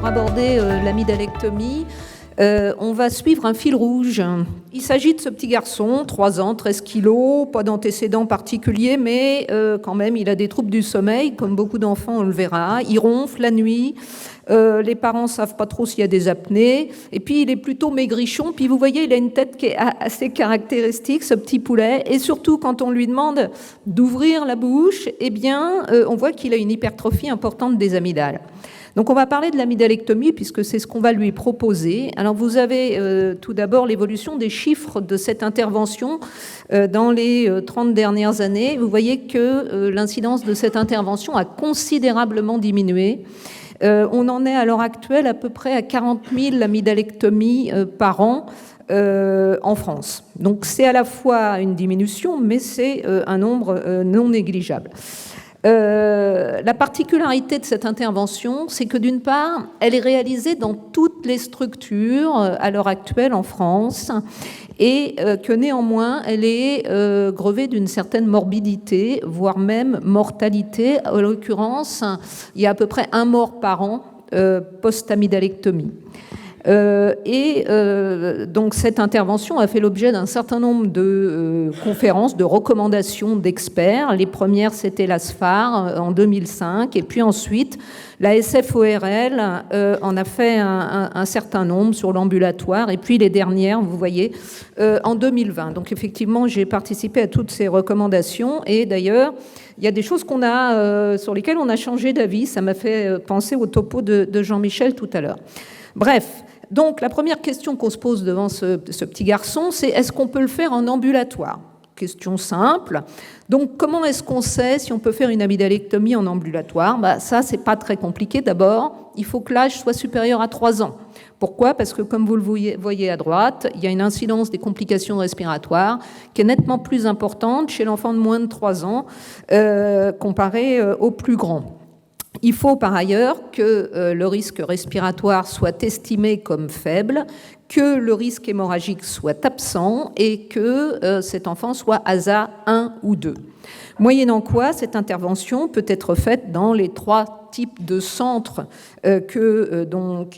pour aborder l'amydalectomie, on va suivre un fil rouge. Il s'agit de ce petit garçon, 3 ans, 13 kilos, pas d'antécédents particuliers, mais quand même, il a des troubles du sommeil, comme beaucoup d'enfants, on le verra. Il ronfle la nuit, les parents ne savent pas trop s'il y a des apnées, et puis il est plutôt maigrichon, puis vous voyez, il a une tête qui est assez caractéristique, ce petit poulet, et surtout, quand on lui demande d'ouvrir la bouche, eh bien, on voit qu'il a une hypertrophie importante des amygdales. Donc on va parler de l'amydalectomie puisque c'est ce qu'on va lui proposer. Alors vous avez tout d'abord l'évolution des chiffres de cette intervention dans les 30 dernières années. Vous voyez que l'incidence de cette intervention a considérablement diminué. On en est à l'heure actuelle à peu près à 40 000 amydalectomies par an en France. Donc c'est à la fois une diminution, mais c'est un nombre non négligeable. La particularité de cette intervention, c'est que d'une part, elle est réalisée dans toutes les structures à l'heure actuelle en France et que néanmoins, elle est grevée d'une certaine morbidité, voire même mortalité. En l'occurrence, il y a à peu près 1 mort par an post-amydalectomie. Donc cette intervention a fait l'objet d'un certain nombre de conférences, de recommandations d'experts. Les premières, c'était la SFAR en 2005, et puis ensuite, la SFORL en a fait un certain nombre sur l'ambulatoire, et puis les dernières, vous voyez, en 2020. Donc effectivement, j'ai participé à toutes ces recommandations, et d'ailleurs, il y a des choses sur lesquelles on a changé d'avis. Ça m'a fait penser au topo de Jean-Michel tout à l'heure. Bref, donc la première question qu'on se pose devant ce petit garçon, c'est est-ce qu'on peut le faire en ambulatoire ? Question simple. Donc comment est-ce qu'on sait si on peut faire une amydalectomie en ambulatoire ? Ça, c'est pas très compliqué. D'abord, il faut que l'âge soit supérieur à 3 ans. Pourquoi ? Parce que comme vous le voyez à droite, il y a une incidence des complications respiratoires qui est nettement plus importante chez l'enfant de moins de 3 ans comparé au plus grand. Il faut par ailleurs que le risque respiratoire soit estimé comme faible, que le risque hémorragique soit absent et que cet enfant soit ASA 1 ou 2. Moyennant quoi, cette intervention peut être faite dans les 3 types de centres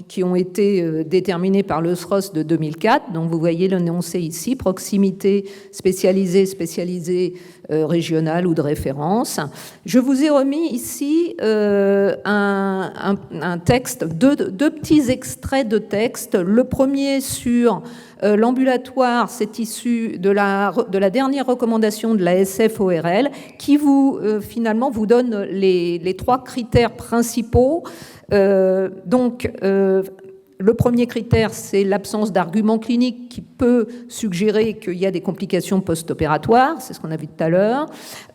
qui ont été déterminés par le SROS de 2004. Donc vous voyez l'énoncé ici, proximité spécialisée régionale ou de référence. Je vous ai remis ici un texte, deux petits extraits de texte. Le premier sur l'ambulatoire, c'est issu de la dernière recommandation de la SFORL qui finalement vous donne les 3 critères principaux. Le premier critère, c'est l'absence d'argument clinique qui peut suggérer qu'il y a des complications post-opératoires, c'est ce qu'on a vu tout à l'heure.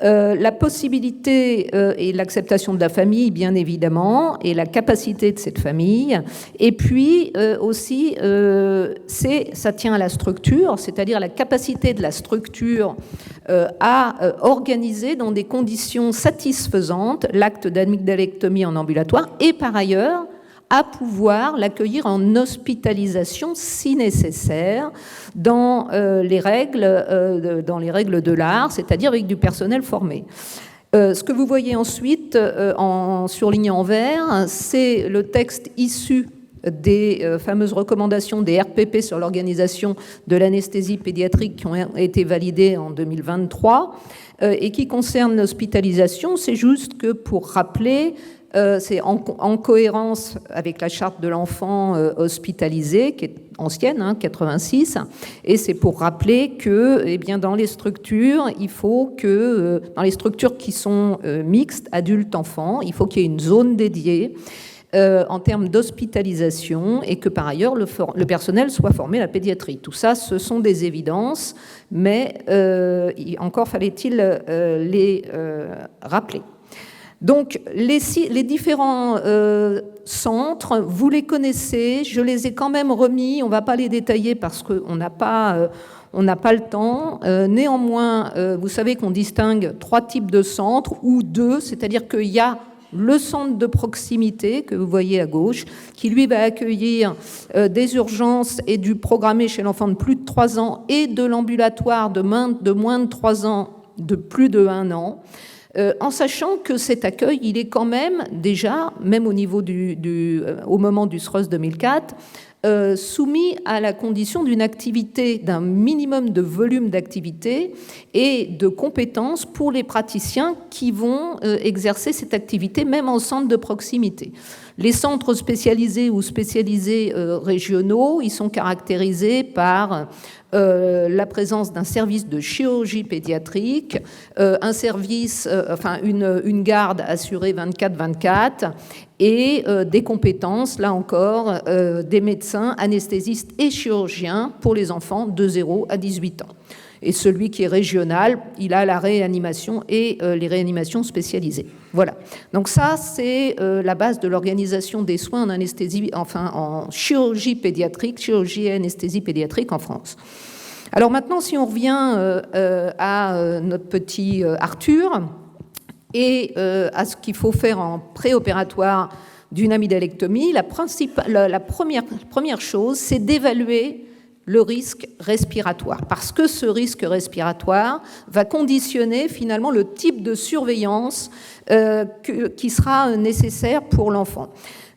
La possibilité et l'acceptation de la famille, bien évidemment, et la capacité de cette famille. Et puis aussi, ça tient à la structure, c'est-à-dire la capacité de la structure à organiser dans des conditions satisfaisantes l'acte d'amydalectomie en ambulatoire et par ailleurs, à pouvoir l'accueillir en hospitalisation si nécessaire dans les règles de l'art, c'est-à-dire avec du personnel formé. Ce que vous voyez ensuite en surligné en vert, c'est le texte issu des fameuses recommandations des RPP sur l'organisation de l'anesthésie pédiatrique qui ont été validées en 2023 et qui concernent l'hospitalisation. C'est juste que pour rappeler, c'est en cohérence avec la charte de l'enfant hospitalisé, qui est ancienne, 86, et c'est pour rappeler que dans les structures, il faut que, dans les structures qui sont mixtes, adultes-enfants, il faut qu'il y ait une zone dédiée en termes d'hospitalisation et que par ailleurs le personnel soit formé à la pédiatrie. Tout ça, ce sont des évidences, mais encore fallait-il les rappeler. Donc, les différents centres, vous les connaissez, je les ai quand même remis, on ne va pas les détailler parce qu'on n'a pas le temps. Néanmoins, vous savez qu'on distingue 3 types de centres, ou 2, c'est-à-dire qu'il y a le centre de proximité que vous voyez à gauche, qui lui va accueillir des urgences et du programmé chez l'enfant de plus de 3 ans et de l'ambulatoire de moins de 3 ans de plus de 1 an. en sachant que cet accueil, il est quand même déjà, même au niveau au moment du SROS 2004, soumis à la condition d'une activité, d'un minimum de volume d'activité et de compétences pour les praticiens qui vont exercer cette activité, même en centre de proximité. Les centres spécialisés ou spécialisés régionaux, ils sont caractérisés par la présence d'un service de chirurgie pédiatrique, un service, une garde assurée 24/24 et des compétences, là encore, des médecins, anesthésistes et chirurgiens pour les enfants de 0 à 18 ans. Et celui qui est régional, il a la réanimation et les réanimations spécialisées. Voilà. Donc ça, c'est la base de l'organisation des soins en anesthésie, en chirurgie pédiatrique, chirurgie et anesthésie pédiatrique en France. Alors maintenant, si on revient à notre petit Arthur et à ce qu'il faut faire en préopératoire d'une amygdalectomie, la première chose, c'est d'évaluer le risque respiratoire, parce que ce risque respiratoire va conditionner finalement le type de surveillance qui sera nécessaire pour l'enfant.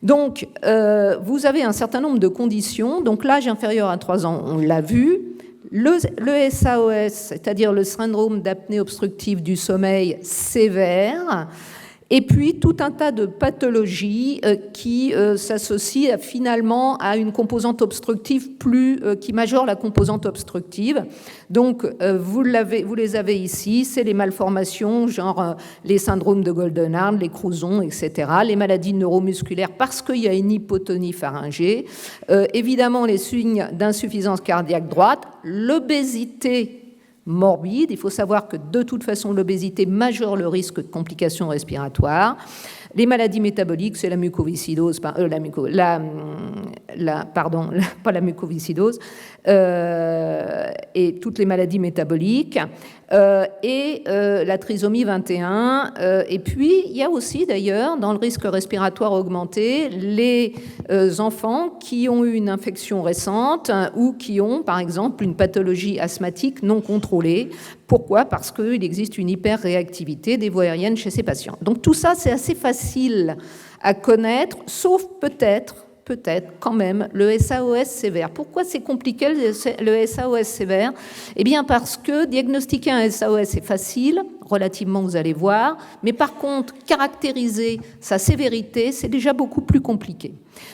Donc, vous avez un certain nombre de conditions. Donc, l'âge inférieur à 3 ans, on l'a vu. Le SAOS, c'est-à-dire le syndrome d'apnée obstructive du sommeil sévère, et puis tout un tas de pathologies qui s'associent finalement à une composante obstructive qui majore la composante obstructive. Donc vous les avez ici, c'est les malformations, genre les syndromes de Goldenhar, les Crouzon, etc., les maladies neuromusculaires parce qu'il y a une hypotonie pharyngée, évidemment les signes d'insuffisance cardiaque droite, l'obésité morbide. Il faut savoir que de toute façon, l'obésité majore le risque de complications respiratoires. Les maladies métaboliques, c'est la mucoviscidose, pas la mucoviscidose, et toutes les maladies métaboliques, et la trisomie 21. Et puis, il y a aussi d'ailleurs, dans le risque respiratoire augmenté, les enfants qui ont eu une infection récente ou qui ont, par exemple, une pathologie asthmatique non contrôlée. Pourquoi ? Parce qu'il existe une hyperréactivité des voies aériennes chez ces patients. Donc tout ça, c'est assez facile à connaître, sauf peut-être quand même le SAOS sévère. Pourquoi c'est compliqué le SAOS sévère ? Eh bien parce que diagnostiquer un SAOS c'est facile, relativement vous allez voir, mais par contre caractériser sa sévérité c'est déjà beaucoup plus compliqué.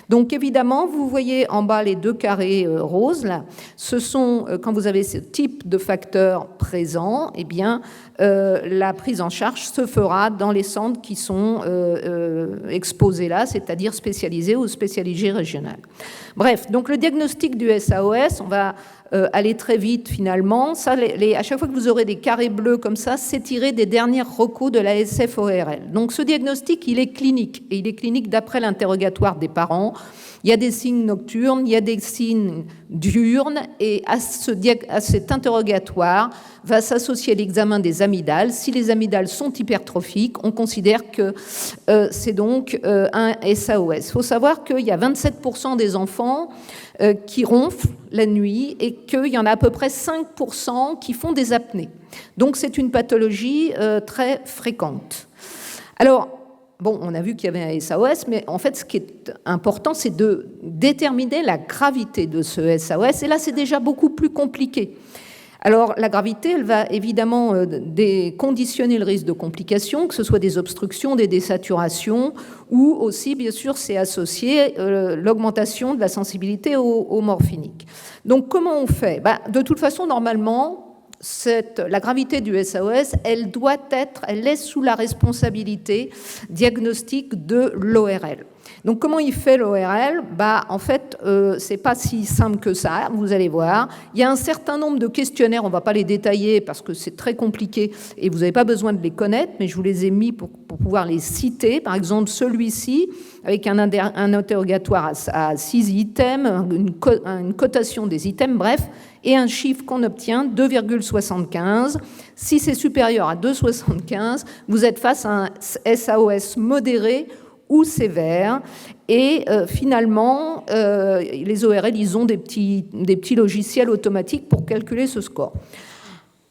Donc évidemment, vous voyez en bas les deux carrés roses là, ce sont quand vous avez ce type de facteurs présents, eh bien la prise en charge se fera dans les centres qui sont exposés là, c'est-à-dire spécialisés ou spécialisés régionales. Bref, donc le diagnostic du SAOS, on va aller très vite finalement. Ça, à chaque fois que vous aurez des carrés bleus comme ça, c'est tiré des dernières recos de la SF-ORL. Donc ce diagnostic, il est clinique, et il est clinique d'après l'interrogatoire des parents. Il y a des signes nocturnes, il y a des signes diurnes, et à cet interrogatoire va s'associer l'examen des amygdales. Si les amygdales sont hypertrophiques, on considère que c'est donc un SAOS. Il faut savoir qu'il y a 27% des enfants qui ronflent la nuit et qu'il y en a à peu près 5% qui font des apnées. Donc c'est une pathologie très fréquente. Alors, bon, on a vu qu'il y avait un SAOS, mais en fait, ce qui est important, c'est de déterminer la gravité de ce SAOS. Et là, c'est déjà beaucoup plus compliqué. Alors, la gravité, elle va évidemment conditionner le risque de complications, que ce soit des obstructions, des désaturations, ou aussi, bien sûr, c'est associé l'augmentation de la sensibilité au morphinique. Donc, comment on fait ? De toute façon, normalement, la gravité du SAOS, elle est sous la responsabilité diagnostique de l'ORL. Donc, comment il fait l'ORL ? En fait, c'est pas si simple que ça, vous allez voir. Il y a un certain nombre de questionnaires, on ne va pas les détailler parce que c'est très compliqué et vous n'avez pas besoin de les connaître, mais je vous les ai mis pour pouvoir les citer. Par exemple, celui-ci, avec un interrogatoire à 6 items, une cotation des items, bref, et un chiffre qu'on obtient, 2,75. Si c'est supérieur à 2,75, vous êtes face à un SAOS modéré ou sévère. Et finalement, les ORL, ils ont des petits logiciels automatiques pour calculer ce score.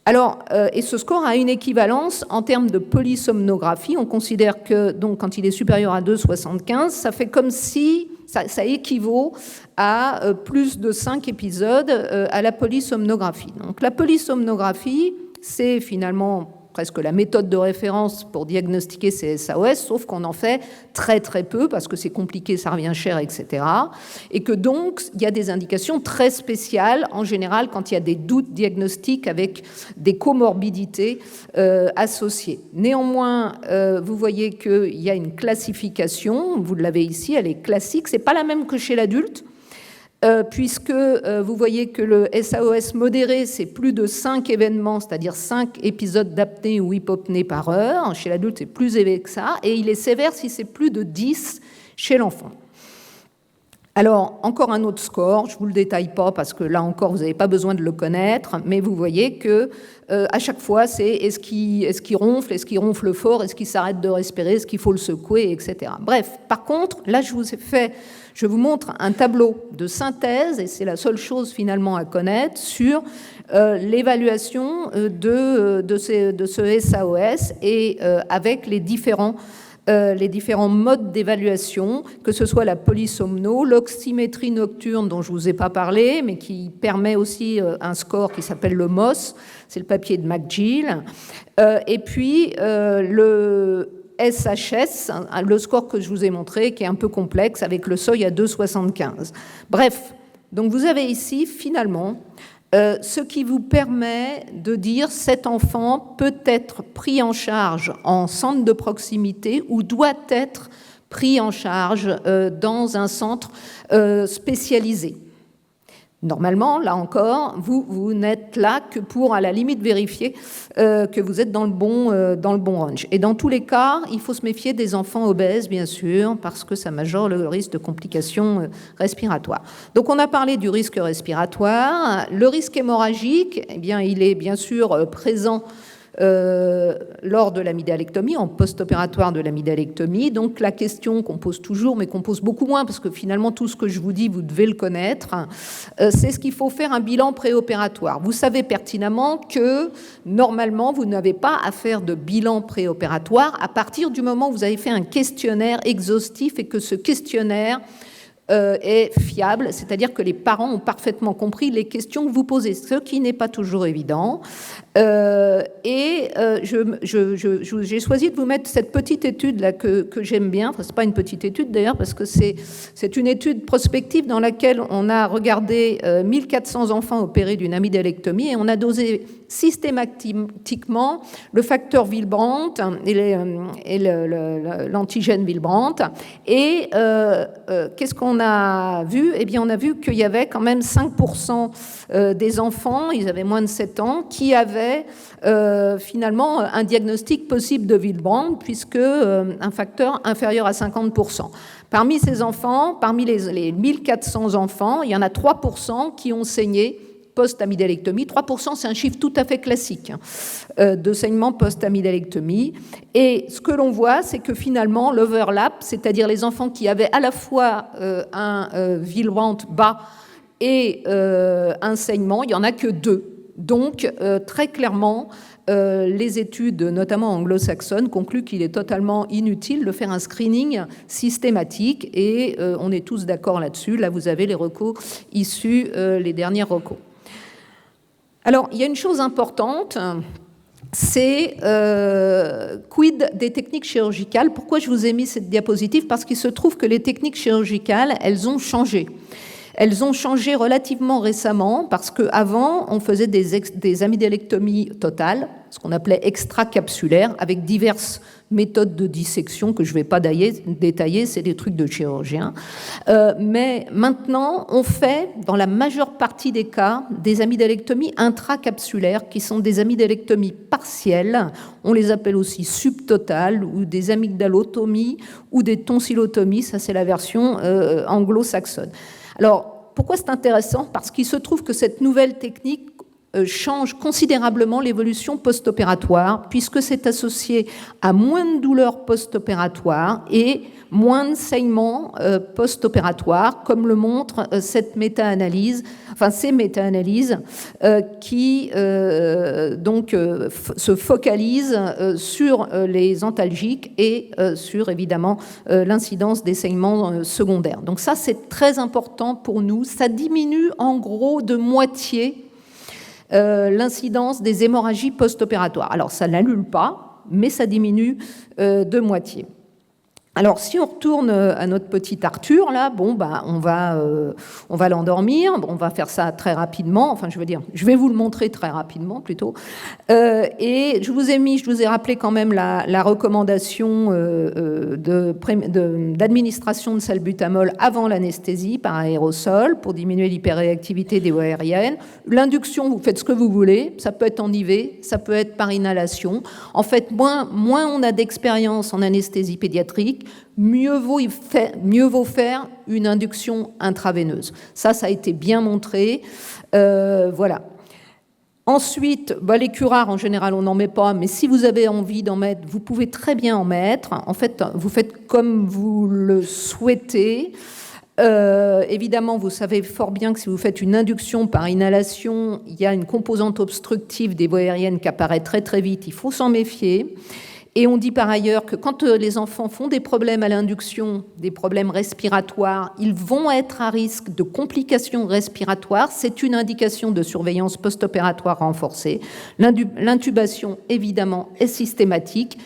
Alors, et ce score a une équivalence en termes de polysomnographie. On considère que, donc, quand il est supérieur à 2,75, ça fait comme si ça équivaut à plus de 5 épisodes à la polysomnographie. Donc, la polysomnographie, c'est finalement presque la méthode de référence pour diagnostiquer ces SAOS, sauf qu'on en fait très très peu parce que c'est compliqué, ça revient cher, etc. Et que donc, il y a des indications très spéciales, en général, quand il y a des doutes diagnostiques avec des comorbidités associées. Néanmoins, vous voyez qu'il y a une classification, vous l'avez ici, elle est classique, c'est pas la même que chez l'adulte, puisque vous voyez que le SAOS modéré, c'est plus de 5 événements, c'est-à-dire 5 épisodes d'apnée ou hypopnée par heure. Chez l'adulte, c'est plus élevé que ça. Et il est sévère si c'est plus de 10 chez l'enfant. Alors, encore un autre score, je ne vous le détaille pas parce que là encore, vous n'avez pas besoin de le connaître, mais vous voyez que à chaque fois, c'est est-ce qu'il ronfle fort, est-ce qu'il s'arrête de respirer, est-ce qu'il faut le secouer, etc. Bref, par contre, là, je vous montre un tableau de synthèse, et c'est la seule chose finalement à connaître, sur l'évaluation de ce SAOS et avec les différents modes d'évaluation, que ce soit la polysomno, l'oxymétrie nocturne dont je ne vous ai pas parlé, mais qui permet aussi un score qui s'appelle le MOS, c'est le papier de McGill, et puis le SHS, le score que je vous ai montré, qui est un peu complexe, avec le seuil à 2,75. Bref, donc vous avez ici, finalement, ce qui vous permet de dire cet enfant peut être pris en charge en centre de proximité ou doit être pris en charge dans un centre spécialisé. Normalement, là encore, vous n'êtes là que pour, à la limite, vérifier que vous êtes dans le bon range. Et dans tous les cas, il faut se méfier des enfants obèses, bien sûr, parce que ça majore le risque de complications respiratoires. Donc, on a parlé du risque respiratoire. Le risque hémorragique, eh bien, il est bien sûr présent lors de l'amygdalectomie, en post-opératoire de l'amygdalectomie. Donc la question qu'on pose toujours, mais qu'on pose beaucoup moins, parce que finalement tout ce que je vous dis, vous devez le connaître, c'est ce qu'il faut faire un bilan préopératoire. Vous savez pertinemment que normalement, vous n'avez pas à faire de bilan préopératoire à partir du moment où vous avez fait un questionnaire exhaustif et que ce questionnaire est fiable, c'est-à-dire que les parents ont parfaitement compris les questions que vous posez, ce qui n'est pas toujours évident. J'ai choisi de vous mettre cette petite étude là que j'aime bien. Enfin, c'est pas une petite étude d'ailleurs parce que c'est une étude prospective dans laquelle on a regardé 1400 enfants opérés d'une amygdalectomie et on a dosé systématiquement le facteur Willebrand et l'antigène Willebrand. Et qu'est-ce qu'on a vu? Eh bien, on a vu qu'il y avait quand même 5% des enfants, ils avaient moins de 7 ans, qui avaient finalement un diagnostic possible de Willebrand, puisque un facteur inférieur à 50%. Parmi ces enfants, parmi les 1400 enfants, il y en a 3% qui ont saigné post-amygdalectomie. 3%, c'est un chiffre tout à fait classique de saignement post-amygdalectomie. Et ce que l'on voit, c'est que finalement, l'overlap, c'est-à-dire les enfants qui avaient à la fois un Willebrand bas et un saignement, il n'y en a que 2. Donc, très clairement, les études, notamment anglo-saxonnes, concluent qu'il est totalement inutile de faire un screening systématique et on est tous d'accord là-dessus. Là, vous avez les recos issus, les dernières recos. Alors, il y a une chose importante, c'est quid des techniques chirurgicales. Pourquoi je vous ai mis cette diapositive? Parce qu'il se trouve que les techniques chirurgicales, elles ont changé. Elles ont changé relativement récemment parce qu'avant, on faisait des amygdalectomies totales, ce qu'on appelait extracapsulaires, avec diverses méthodes de dissection que je ne vais pas détailler, c'est des trucs de chirurgiens. Mais maintenant, on fait, dans la majeure partie des cas, des amygdalectomies intracapsulaires, qui sont des amygdalectomies partielles. On les appelle aussi subtotales, ou des amygdalotomies, ou des tonsillotomies. Ça, c'est la version anglo-saxonne. Alors, pourquoi c'est intéressant? Parce qu'il se trouve que cette nouvelle technique change considérablement l'évolution post-opératoire, puisque c'est associé à moins de douleurs post-opératoires et moins de saignements post-opératoires, comme le montre cette méta-analyse, enfin ces méta-analyses qui se focalisent sur les antalgiques et sur évidemment l'incidence des saignements secondaires. Donc ça, c'est très important pour nous. Ça diminue en gros de moitié l'incidence des hémorragies post-opératoires. Alors ça n'annule pas, mais ça diminue de moitié. Alors, si on retourne à notre petit Arthur, là, on va l'endormir. On va faire ça très rapidement. Enfin, je vais vous le montrer très rapidement, plutôt. Et je vous ai rappelé quand même la recommandation d'administration de salbutamol avant l'anesthésie par aérosol pour diminuer l'hyperréactivité des voies aériennes. L'induction, vous faites ce que vous voulez. Ça peut être en IV, ça peut être par inhalation. En fait, moins on a d'expérience en anesthésie pédiatrique, mieux vaut faire une induction intraveineuse. Ça a été bien montré. Voilà. Ensuite, les curares, en général, on n'en met pas, mais si vous avez envie d'en mettre, vous pouvez très bien en mettre. En fait, vous faites comme vous le souhaitez. Évidemment, vous savez fort bien que si vous faites une induction par inhalation, il y a une composante obstructive des voies aériennes qui apparaît très très vite. Il faut s'en méfier. Et on dit par ailleurs que quand les enfants font des problèmes à l'induction, des problèmes respiratoires, ils vont être à risque de complications respiratoires. C'est une indication de surveillance post-opératoire renforcée. L'intubation, évidemment, est systématique.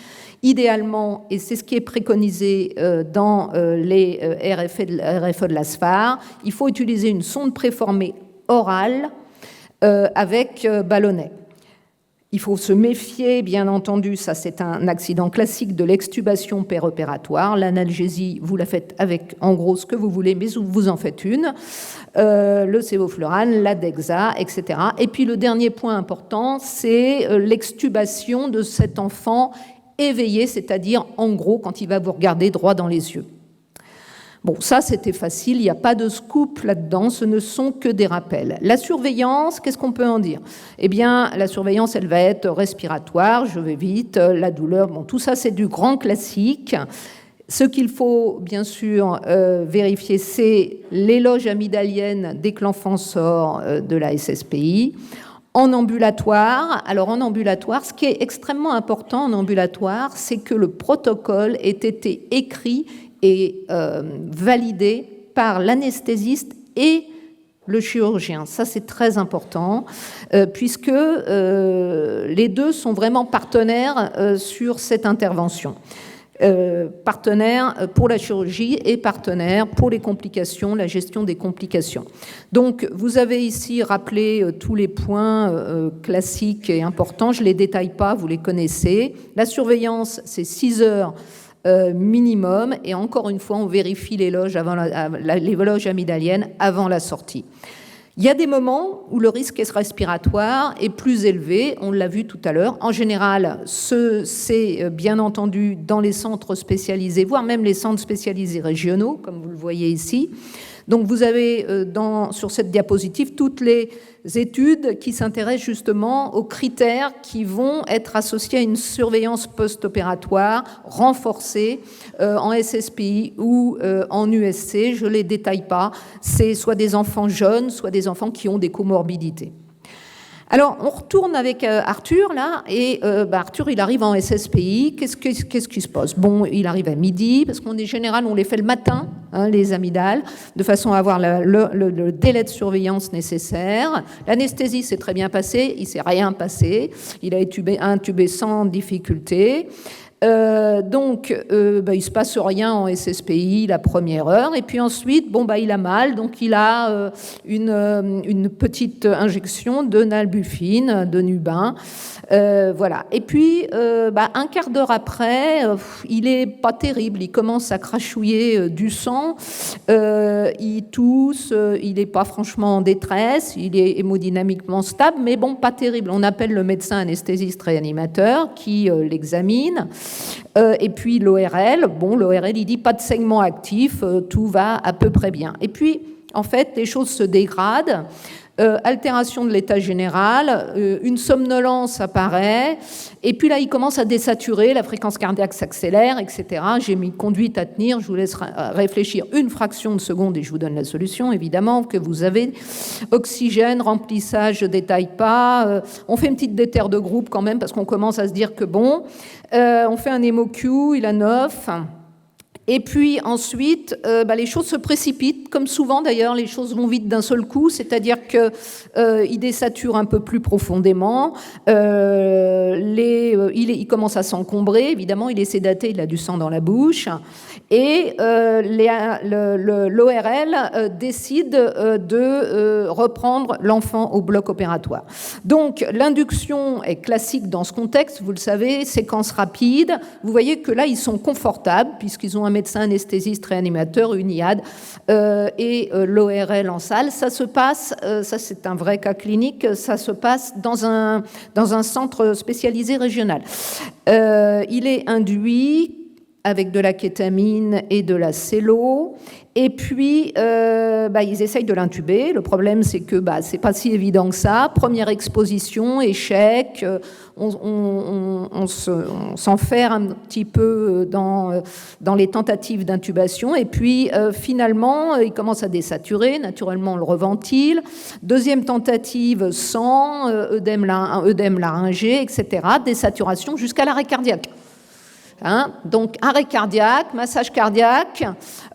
Idéalement, et c'est ce qui est préconisé dans les RFE de la SFAR, il faut utiliser une sonde préformée orale avec ballonnet. Il faut se méfier, bien entendu, ça c'est un accident classique de l'extubation péropératoire. L'analgésie, vous la faites avec en gros ce que vous voulez, mais vous en faites une. Le sévoflurane, la Dexa, etc. Et puis le dernier point important, c'est l'extubation de cet enfant éveillé, c'est-à-dire en gros quand il va vous regarder droit dans les yeux. Bon, ça, c'était facile, il n'y a pas de scoop là-dedans, ce ne sont que des rappels. La surveillance, qu'est-ce qu'on peut en dire? Eh bien, la surveillance, elle va être respiratoire, je vais vite, la douleur, bon, tout ça, c'est du grand classique. Ce qu'il faut, bien sûr, vérifier, c'est l'éloge amygdalienne dès que l'enfant sort de la SSPI. En ambulatoire, alors en ambulatoire, ce qui est extrêmement important en ambulatoire, c'est que le protocole ait été écrit et validé par l'anesthésiste et le chirurgien. Ça, c'est très important, puisque les deux sont vraiment partenaires sur cette intervention. Partenaire pour la chirurgie et partenaire pour les complications, la gestion des complications. Donc, vous avez ici rappelé tous les points classiques et importants. Je ne les détaille pas, vous les connaissez. La surveillance, c'est 6 heures minimum. Et encore une fois, on vérifie l'éloge amygdalienne avant la sortie. Il y a des moments où le risque respiratoire est plus élevé, on l'a vu tout à l'heure. En général, c'est bien entendu dans les centres spécialisés, voire même les centres spécialisés régionaux, comme vous le voyez ici. Donc vous avez sur cette diapositive toutes les études qui s'intéressent justement aux critères qui vont être associés à une surveillance post-opératoire renforcée en SSPI ou en USC. Je ne les détaille pas. C'est soit des enfants jeunes, soit des enfants qui ont des comorbidités. Alors, on retourne avec Arthur, là, et Arthur, il arrive en SSPI. Qu'est-ce qui se passe? Bon, il arrive à midi, parce qu'en général, on les fait le matin, les amygdales, de façon à avoir le délai de surveillance nécessaire. L'anesthésie s'est très bien passée, il ne s'est rien passé. Il a été intubé sans difficulté. Donc, il ne se passe rien en SSPI la première heure. Et puis ensuite, il a mal. Donc, il a une petite injection de nalbuphine, de Nubin. Voilà. Et puis, un quart d'heure après, il n'est pas terrible. Il commence à crachouiller du sang. Il tousse. Il n'est pas franchement en détresse. Il est hémodynamiquement stable, mais bon, pas terrible. On appelle le médecin anesthésiste réanimateur qui l'examine. Et puis l'ORL, l'ORL, il dit pas de saignement actif, tout va à peu près bien. Et puis, en fait, les choses se dégradent. altération de l'état général, une somnolence apparaît, et puis là, il commence à désaturer, la fréquence cardiaque s'accélère, etc. J'ai mis conduite à tenir, je vous laisse réfléchir une fraction de seconde et je vous donne la solution, évidemment, que vous avez. Oxygène, remplissage, je ne détaille pas. On fait une petite déterre de groupe quand même, parce qu'on commence à se dire que bon, on fait un hémo-Q, il a 9. Et puis ensuite, les choses se précipitent, comme souvent d'ailleurs, les choses vont vite d'un seul coup, c'est-à-dire qu'il désature un peu plus profondément, il commence à s'encombrer, évidemment, il est sédaté, il a du sang dans la bouche, et l'ORL décide de reprendre l'enfant au bloc opératoire. Donc l'induction est classique dans ce contexte, vous le savez, séquence rapide. Vous voyez que là, ils sont confortables, puisqu'ils ont un médecin anesthésiste, réanimateur, une IAD et l'ORL en salle. Ça se passe, ça c'est un vrai cas clinique, ça se passe dans un centre spécialisé régional. Il est induit avec de la kétamine et de la cello. Et puis, ils essayent de l'intuber. Le problème, c'est que c'est pas si évident que ça. Première exposition, échec. On s'enferme un petit peu dans les tentatives d'intubation. Et puis, finalement, il commence à désaturer. Naturellement, on le reventile. Deuxième tentative, sang, œdème laryngé, etc. Désaturation jusqu'à l'arrêt cardiaque. Donc arrêt cardiaque, massage cardiaque.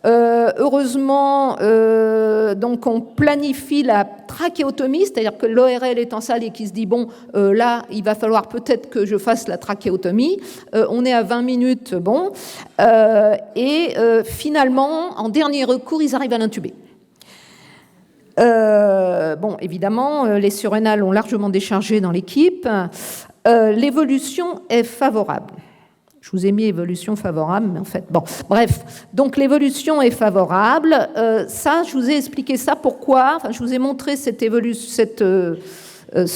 Heureusement, donc on planifie la trachéotomie, c'est-à-dire que l'ORL est en salle et qui se dit bon, là, il va falloir peut-être que je fasse la trachéotomie. On est à 20 minutes, bon, et finalement, en dernier recours, ils arrivent à l'intuber. Évidemment, les surrénales ont largement déchargé dans l'équipe. L'évolution est favorable. Je vous ai mis évolution favorable, mais en fait, bon, bref. Donc, l'évolution est favorable. Ça, je vous ai expliqué ça. Pourquoi ? Enfin, je vous ai montré ce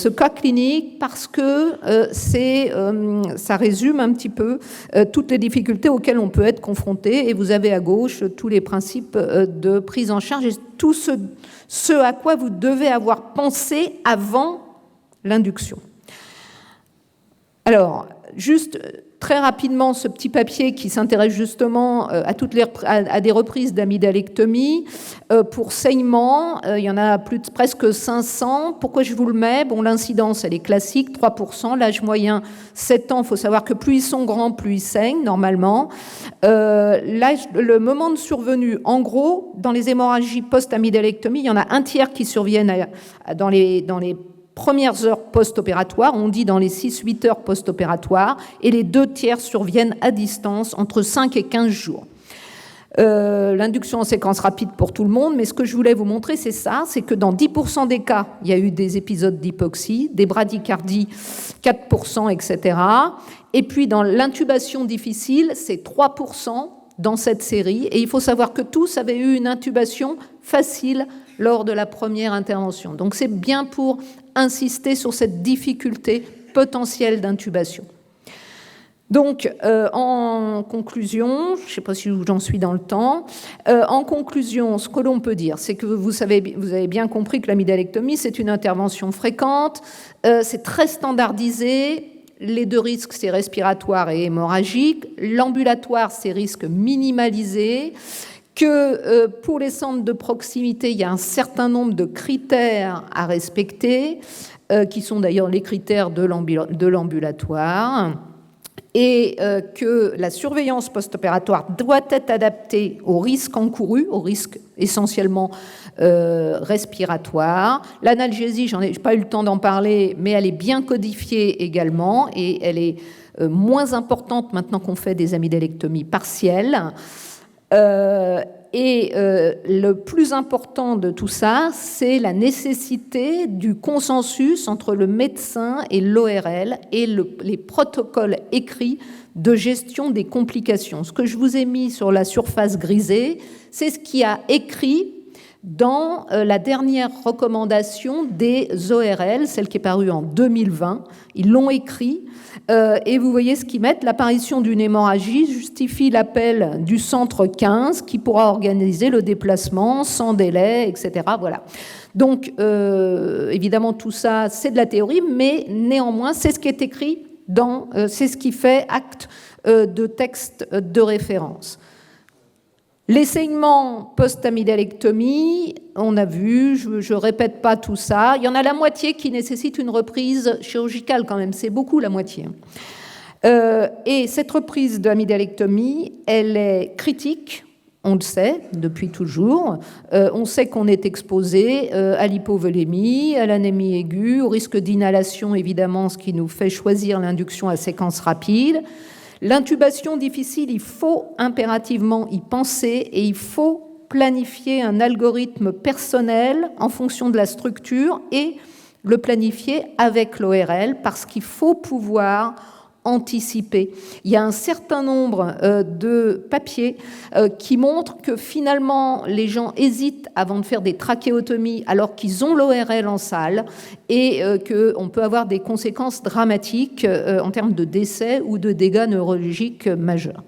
cas clinique parce que ça résume un petit peu toutes les difficultés auxquelles on peut être confronté. Et vous avez à gauche tous les principes de prise en charge et tout ce à quoi vous devez avoir pensé avant l'induction. Alors, juste très rapidement, ce petit papier qui s'intéresse justement à des reprises d'amygdalectomie pour saignement. Il y en a presque 500. Pourquoi je vous le mets ? Bon, l'incidence, elle est classique, 3%. L'âge moyen, 7 ans. Il faut savoir que plus ils sont grands, plus ils saignent, normalement. Le moment de survenue, en gros, dans les hémorragies post-amygdalectomie, il y en a un tiers qui surviennent dans les premières heures post-opératoires, on dit dans les 6-8 heures post-opératoires, et les 2 tiers surviennent à distance entre 5 et 15 jours. L'induction en séquence rapide pour tout le monde, mais ce que je voulais vous montrer, c'est ça, c'est que dans 10% des cas, il y a eu des épisodes d'hypoxie, des bradycardies, 4%, etc. Et puis dans l'intubation difficile, c'est 3% dans cette série, et il faut savoir que tous avaient eu une intubation facile lors de la première intervention. Donc c'est bien pour insister sur cette difficulté potentielle d'intubation. Donc, en conclusion, je ne sais pas si j'en suis dans le temps, en conclusion, ce que l'on peut dire, c'est que vous avez bien compris que l'amygdalectomie, c'est une intervention fréquente, c'est très standardisé. Les 2 risques, c'est respiratoire et hémorragique. L'ambulatoire, c'est risque minimalisé. Que pour les centres de proximité, il y a un certain nombre de critères à respecter, qui sont d'ailleurs les critères de l'ambulatoire, et que la surveillance post-opératoire doit être adaptée aux risques encourus, aux risques essentiellement respiratoires. L'analgésie, je n'ai pas eu le temps d'en parler, mais elle est bien codifiée également, et elle est moins importante maintenant qu'on fait des amygdalectomies partielles. Le plus important de tout ça, c'est la nécessité du consensus entre le médecin et l'ORL et les protocoles écrits de gestion des complications. Ce que je vous ai mis sur la surface grisée, c'est ce qui a écrit dans la dernière recommandation des ORL, celle qui est parue en 2020. Ils l'ont écrit, et vous voyez ce qu'ils mettent. L'apparition d'une hémorragie justifie l'appel du centre 15 qui pourra organiser le déplacement sans délai, etc. Voilà. Donc, évidemment, tout ça, c'est de la théorie, mais néanmoins, c'est ce qui est écrit c'est ce qui fait acte de texte de référence. Les saignements post-amygdalectomie, on a vu, je ne répète pas tout ça. Il y en a la moitié qui nécessite une reprise chirurgicale quand même, c'est beaucoup la moitié. Et cette reprise de l'amygdalectomie, elle est critique, on le sait depuis toujours. On sait qu'on est exposé à l'hypovolémie, à l'anémie aiguë, au risque d'inhalation évidemment, ce qui nous fait choisir l'induction à séquence rapide. L'intubation difficile, il faut impérativement y penser et il faut planifier un algorithme personnel en fonction de la structure et le planifier avec l'ORL parce qu'il faut pouvoir anticiper. Il y a un certain nombre de papiers qui montrent que finalement les gens hésitent avant de faire des trachéotomies alors qu'ils ont l'ORL en salle et qu'on peut avoir des conséquences dramatiques en termes de décès ou de dégâts neurologiques majeurs.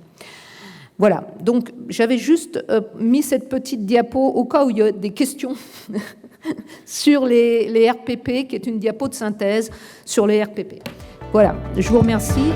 Voilà, donc j'avais juste mis cette petite diapo au cas où il y a des questions sur les RPP, qui est une diapo de synthèse sur les RPP. Voilà, je vous remercie.